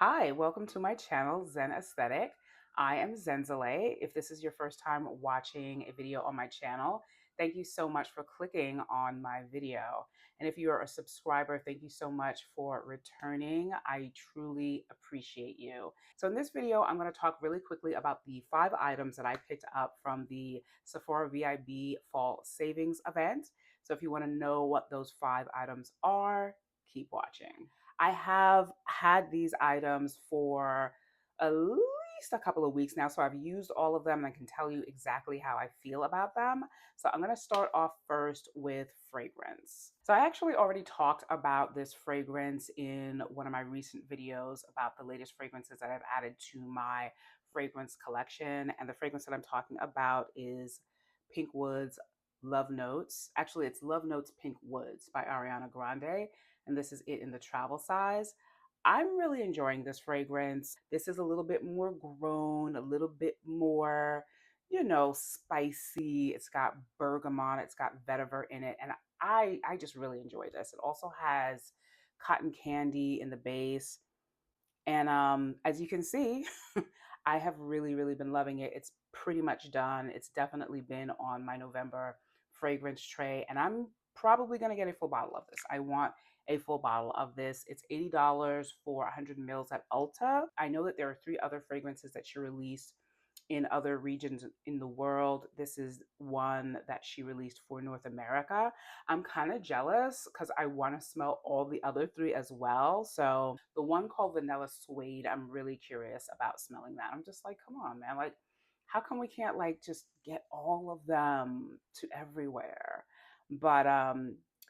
Hi, welcome to my channel, Zen Aesthetic. I am Zenzale. If this is your first time watching a video on my channel, thank you so much for clicking on my video. And if you are a subscriber, thank you so much for returning. I truly appreciate you. So in this video, I'm going to talk really quickly about the 5 items that I picked up from the Sephora VIB Fall Savings event. So if you want to know what those 5 items are, keep watching. I have had these items for at least a couple of weeks now, so I've used all of them and I can tell you exactly how I feel about them. So I'm going to start off first with fragrance. So I actually already talked about this fragrance in one of my recent videos about the latest fragrances that I've added to my fragrance collection. And the fragrance that I'm talking about is Pink Woods Love Notes. Actually, it's Love Notes Pink Woods by Ariana Grande, and this is it in the travel size. I'm really enjoying this fragrance. This is a little bit more grown, a little bit more, spicy. It's got bergamot, it's got vetiver in it, and I just really enjoy this. It also has cotton candy in the base. And as you can see, I have really been loving it. It's pretty much done. It's definitely been on my November fragrance tray, and I'm probably going to get a full bottle of this. I want a full bottle of this. It's $80 for 100 mils at Ulta. I know that there are 3 other fragrances that she released in other regions in the world. This is one that she released for North America. I'm kind of jealous because I want to smell all the other 3 as well. So the one called Vanilla Suede, I'm really curious about smelling that. I'm just like, come on, man. Like, how come we can't like just get all of them to everywhere? But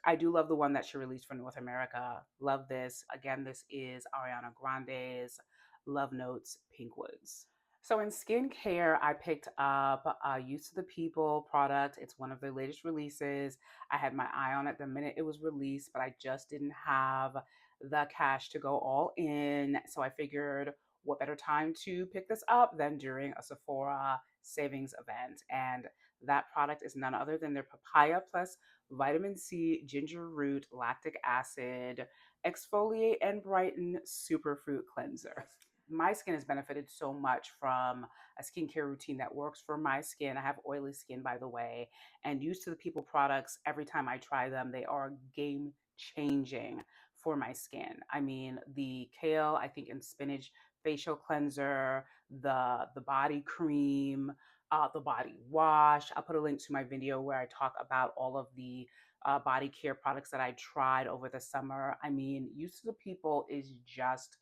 I do love the one that she released for North America. Love this. Again, this is Ariana Grande's Love Notes Pink Woods. So in skincare, I picked up a Use to the People product. It's one of their latest releases. I had my eye on it the minute it was released, but I just didn't have the cash to go all in. So I figured what better time to pick this up than during a Sephora savings event. And that product is none other than their Papaya plus vitamin C, ginger root, lactic acid, exfoliate and brighten superfruit cleanser. My skin has benefited so much from a skincare routine that works for my skin. I have oily skin, by the way, and Used to the People products, every time I try them, they are game changing for my skin. I mean, the kale, I think, and spinach facial cleanser, the body cream, the body wash. I'll put a link to my video where I talk about all of the body care products that I tried over the summer. I mean, Used to the People is just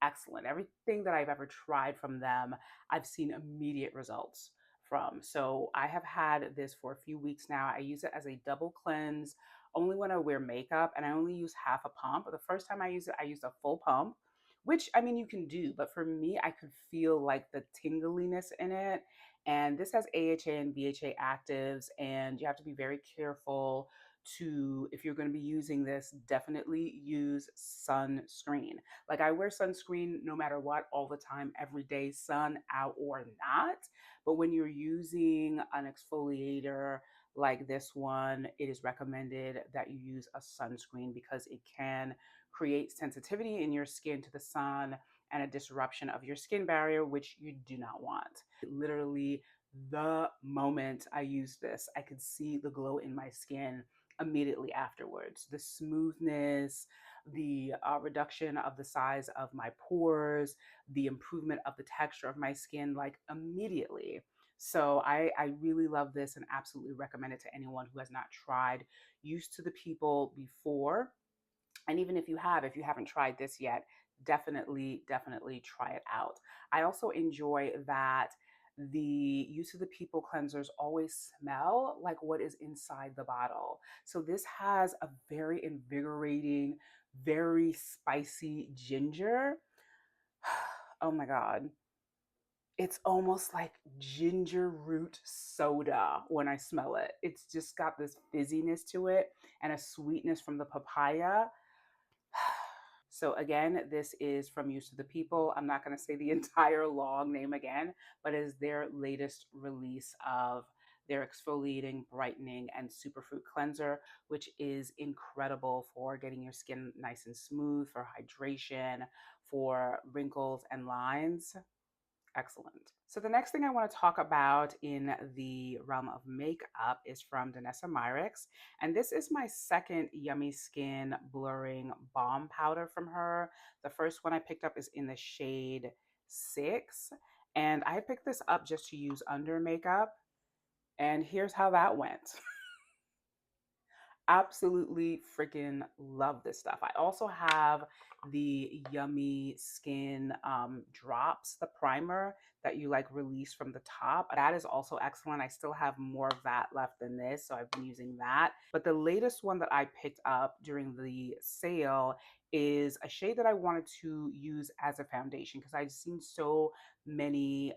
excellent. Everything that I've ever tried from them, I've seen immediate results from. So I have had this for a few weeks now. I use it as a double cleanse only when I wear makeup, and I only use half a pump. The first time I used it, I used a full pump, which I mean, you can do, but for me, I could feel like the tingliness in it. And this has AHA and BHA actives, and you have to be very careful to, if you're going to be using this, definitely use sunscreen. Like, I wear sunscreen no matter what, all the time, every day, sun out or not. But when you're using an exfoliator like this one, it is recommended that you use a sunscreen because it can create sensitivity in your skin to the sun and a disruption of your skin barrier, which you do not want. Literally, the moment I used this, I could see the glow in my skin immediately afterwards. The smoothness, the reduction of the size of my pores, the improvement of the texture of my skin, like immediately. So I really love this and absolutely recommend it to anyone who has not tried Used to the People before. And even if you haven't tried this yet, definitely try it out. I also enjoy that the Use of the People cleansers always smell like what is inside the bottle. So this has a very invigorating, very spicy ginger. Oh my God. It's almost like ginger root soda when I smell it. It's just got this fizziness to it and a sweetness from the papaya. So again, this is from Use to the People. I'm not going to say the entire long name again, but it is their latest release of their exfoliating, brightening, and superfruit cleanser, which is incredible for getting your skin nice and smooth, for hydration, for wrinkles and lines. Excellent. So the next thing I want to talk about in the realm of makeup is from Danessa Myricks. And this is my second Yummy Skin Blurring Balm Powder from her. The first one I picked up is in the shade 6. And I picked this up just to use under makeup. And here's how that went. Absolutely freaking love this stuff. I also have the Yummy Skin drops, the primer that you like release from the top. That is also excellent. I still have more of that left than this, so I've been using that. But the latest one that I picked up during the sale is a shade that I wanted to use as a foundation because I've seen so many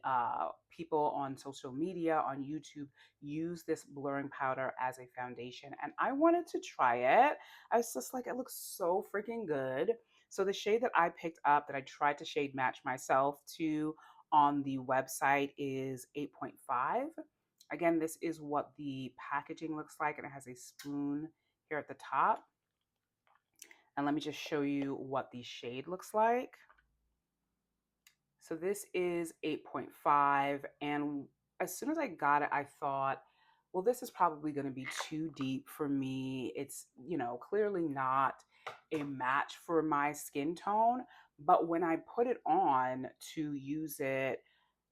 people on social media, on YouTube, use this blurring powder as a foundation, and I wanted to try it. I was just like, it looks so freaking good. So the shade that I picked up that I tried to shade match myself to on the website is 8.5. Again, this is what the packaging looks like, and it has a spoon here at the top. And let me just show you what the shade looks like. So this is 8.5, and as soon as I got it, I thought, well, this is probably going to be too deep for me. It's, clearly not a match for my skin tone. But when I put it on to use it,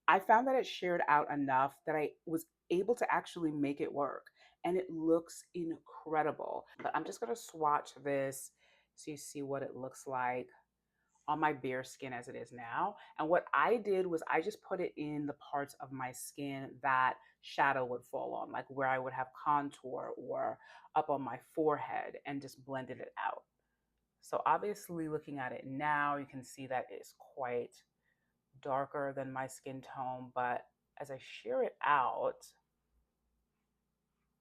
I found that it shared out enough that I was able to actually make it work. And it looks incredible. But I'm just going to swatch this so you see what it looks like on my bare skin as it is now. And what I did was I just put it in the parts of my skin that shadow would fall on, like where I would have contour or up on my forehead, and just blended it out. So obviously looking at it now, you can see that it's quite darker than my skin tone, but as I sheer it out,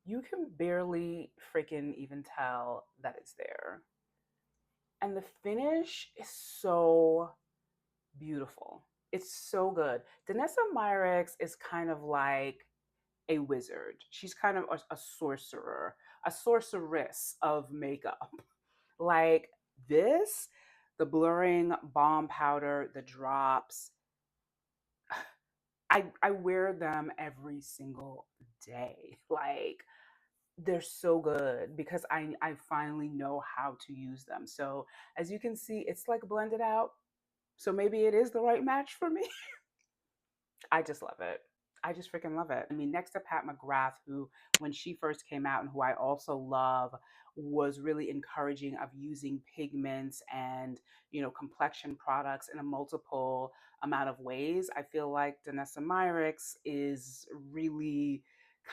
you can barely freaking even tell that it's there. And the finish is so beautiful. It's so good. Danessa Myricks is kind of like a wizard. She's kind of a sorcerer, a sorceress of makeup. Like this, the blurring balm powder, the drops, I wear them every single day. Like they're so good because I finally know how to use them. So as you can see, it's like blended out. So maybe it is the right match for me. I just love it. I just freaking love it. I mean, next to Pat McGrath, who, when she first came out and who I also love, was really encouraging of using pigments and, complexion products in a multiple amount of ways. I feel like Danessa Myricks is really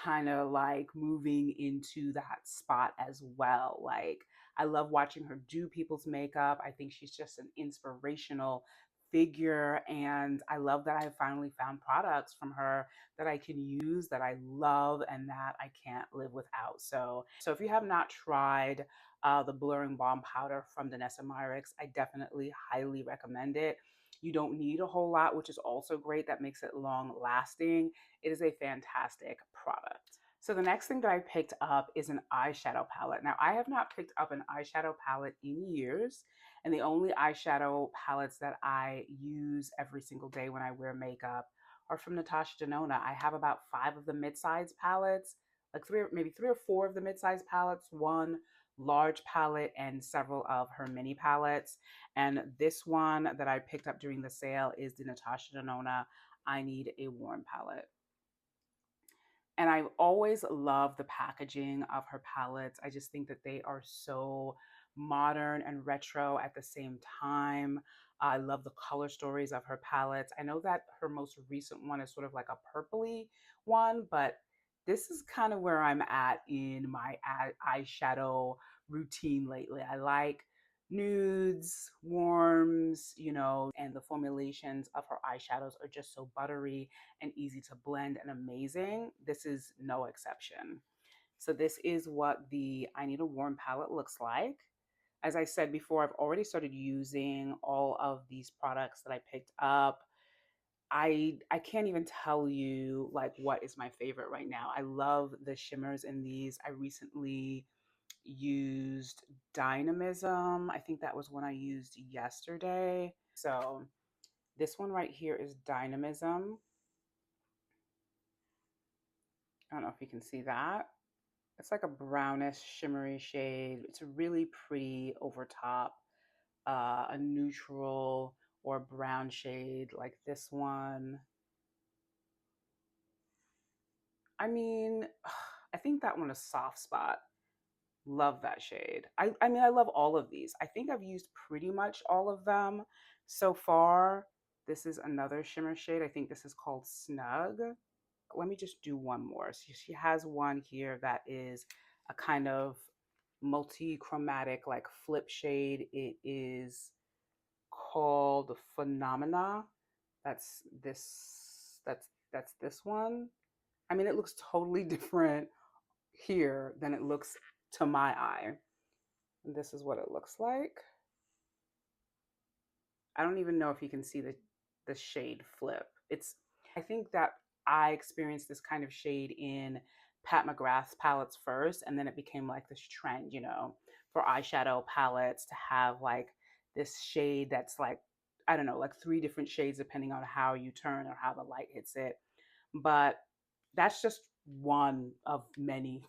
kind of like moving into that spot as well. Like, I love watching her do people's makeup. I think she's just an inspirational figure, and I love that I finally found products from her that I can use, that I love, and that I can't live without. So if you have not tried the blurring balm powder from Danessa Myricks, I definitely highly recommend it. You don't need a whole lot, which is also great. That makes it long lasting. It is a fantastic product. So the next thing that I picked up is an eyeshadow palette. Now, I have not picked up an eyeshadow palette in years, and the only eyeshadow palettes that I use every single day when I wear makeup are from Natasha Denona. I have about 5 of the mid-size palettes, like maybe 3 or 4 of the mid-size palettes, one large palette, and several of her mini palettes. And this one that I picked up during the sale is the Natasha Denona I Need a Warm palette. And I always love the packaging of her palettes. I just think that they are so modern and retro at the same time. I love the color stories of her palettes. I know that her most recent one is sort of like a purpley one, but this is kind of where I'm at in my eyeshadow routine lately. I like nudes, warms, and the formulations of her eyeshadows are just so buttery and easy to blend and amazing. This is no exception. So this is what the I Need a Warm palette looks like. As I said before, I've already started using all of these products that I picked up. I can't even tell you like what is my favorite right now. I love the shimmers in these. I recently used Dynamism. I think that was one I used yesterday. So this one right here is Dynamism. I don't know if you can see that. It's like a brownish shimmery shade. It's really pretty over top. A neutral or brown shade like this one. I mean, I think that one is Soft Spot. Love that shade. I mean, I love all of these. I think I've used pretty much all of them so far. This is another shimmer shade. I think this is called Snug. Let me just do one more. So she has one here that is a kind of multi-chromatic like flip shade. It is called Phenomena. That's that's this one. I mean, it looks totally different here than it looks to my eye. And this is what it looks like. I don't even know if you can see the shade flip. It's I think that I experienced this kind of shade in Pat McGrath's palettes first, and then it became like this trend, for eyeshadow palettes to have like this shade that's like, I don't know, like three different shades depending on how you turn or how the light hits it. But that's just one of many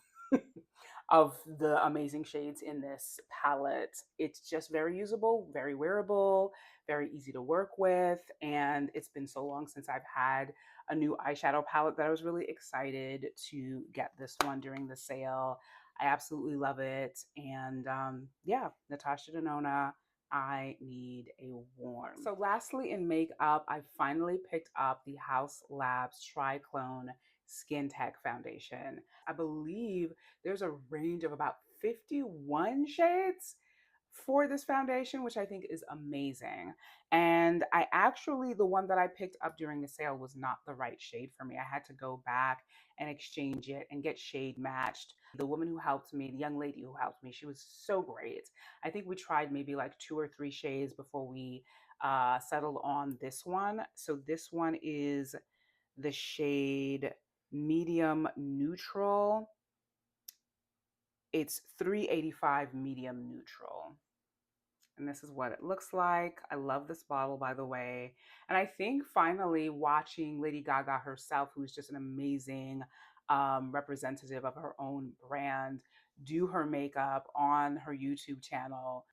of the amazing shades in this palette. It's just very usable, very wearable, very easy to work with. And it's been so long since I've had a new eyeshadow palette that I was really excited to get this one during the sale. I absolutely love it. And yeah, Natasha Denona, I need a warm. So lastly, in makeup, I finally picked up the Haus Labs Triclone Skintech foundation. I believe there's a range of about 51 shades for this foundation, which I think is amazing. And I actually, the one that I picked up during the sale was not the right shade for me. I had to go back and exchange it and get shade matched. The woman who helped me, the young lady who helped me, she was so great. I think we tried maybe like 2 or 3 shades before we settled on this one. So this one is the shade medium neutral. It's 385 medium neutral. And this is what it looks like. I love this bottle, by the way. And I think finally watching Lady Gaga herself, who's just an amazing representative of her own brand, do her makeup on her YouTube channel.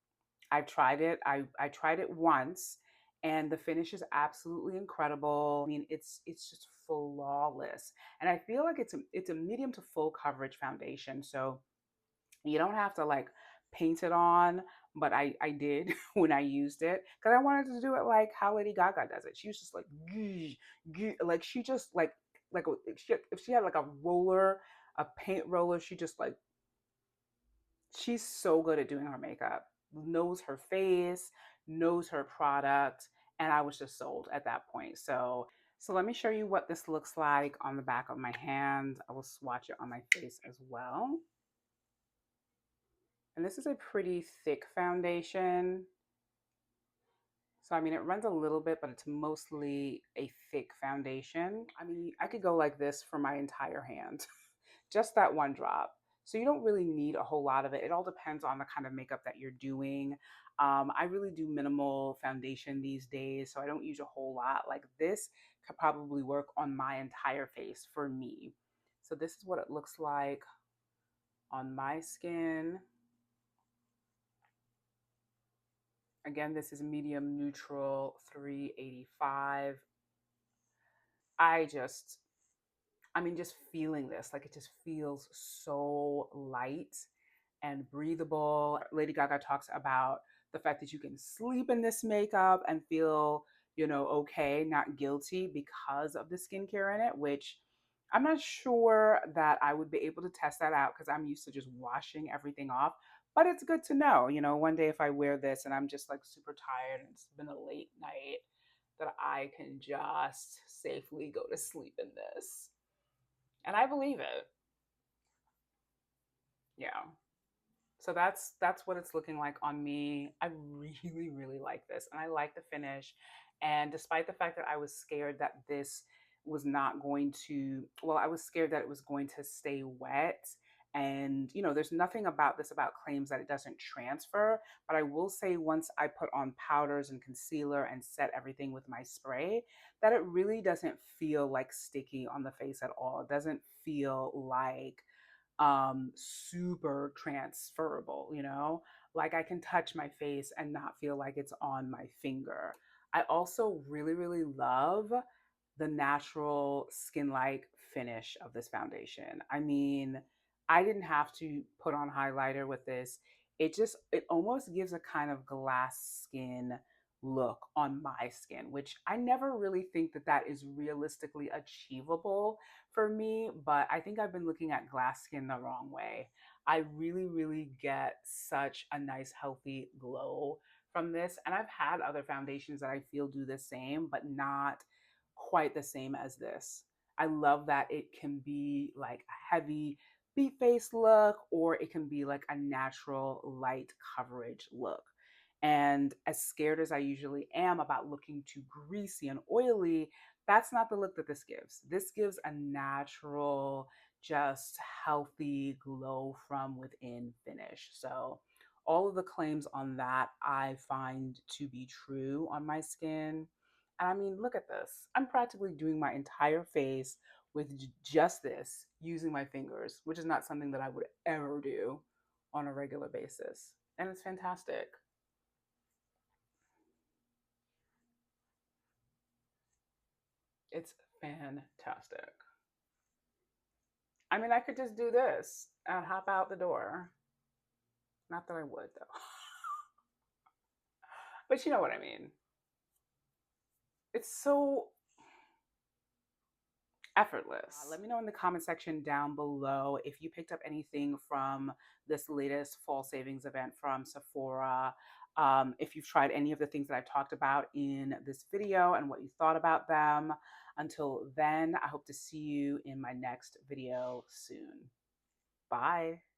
I've tried it. I tried it once, and the finish is absolutely incredible. I mean, it's just flawless. And I feel like it's a medium to full coverage foundation. So you don't have to like paint it on, but I did when I used it because I wanted to do it like how Lady Gaga does it. She was just like, like she just like if she had like a roller, a paint roller, she just like she's so good at doing her makeup, knows her face, knows her product, and I was just sold at that point. So let me show you what this looks like on the back of my hand. I will swatch it on my face as well. And this is a pretty thick foundation. So, I mean, it runs a little bit, but it's mostly a thick foundation. I mean, I could go like this for my entire hand, just that one drop. So you don't really need a whole lot of it. It all depends on the kind of makeup that you're doing. I really do minimal foundation these days, so I don't use a whole lot. Like this could probably work on my entire face for me. So this is what it looks like on my skin. Again, this is medium neutral 385. I just, I mean, just feeling this, like it just feels so light and breathable. Lady Gaga talks about the fact that you can sleep in this makeup and feel, okay, not guilty because of the skincare in it, which I'm not sure that I would be able to test that out because I'm used to just washing everything off. But it's good to know, one day if I wear this and I'm just like super tired and it's been a late night, that I can just safely go to sleep in this. And I believe it. Yeah. So that's what it's looking like on me. I really, really like this. And I like the finish. And despite the fact that I was scared that this was not going to, well, I was scared that it was going to stay wet And, you know, there's nothing about this about claims that it doesn't transfer. But I will say, once I put on powders and concealer and set everything with my spray, that it really doesn't feel like sticky on the face at all. It doesn't feel like super transferable, you know? Like I can touch my face and not feel like it's on my finger. I also really, really love the natural skin like finish of this foundation. I mean, I didn't have to put on highlighter with this. It almost gives a kind of glass skin look on my skin, which I never really think that that is realistically achievable for me, but I think I've been looking at glass skin the wrong way. I really, really get such a nice, healthy glow from this. And I've had other foundations that I feel do the same, but not quite the same as this. I love that it can be like a heavy beat face look, or it can be like a natural light coverage look. And as scared as I usually am about looking too greasy and oily, that's not the look that this gives. This gives a natural, just healthy glow from within finish. So, all of the claims on that I find to be true on my skin. And I mean, look at this. I'm practically doing my entire face with just this using my fingers, which is not something that I would ever do on a regular basis. And it's fantastic. It's fantastic. I mean, I could just do this and hop out the door. Not that I would, though. But you know what I mean. It's so effortless. Let me know in the comment section down below if you picked up anything from this latest fall savings event from Sephora. If you've tried any of the things that I've talked about in this video and what you thought about them. Until then, I hope to see you in my next video soon. Bye.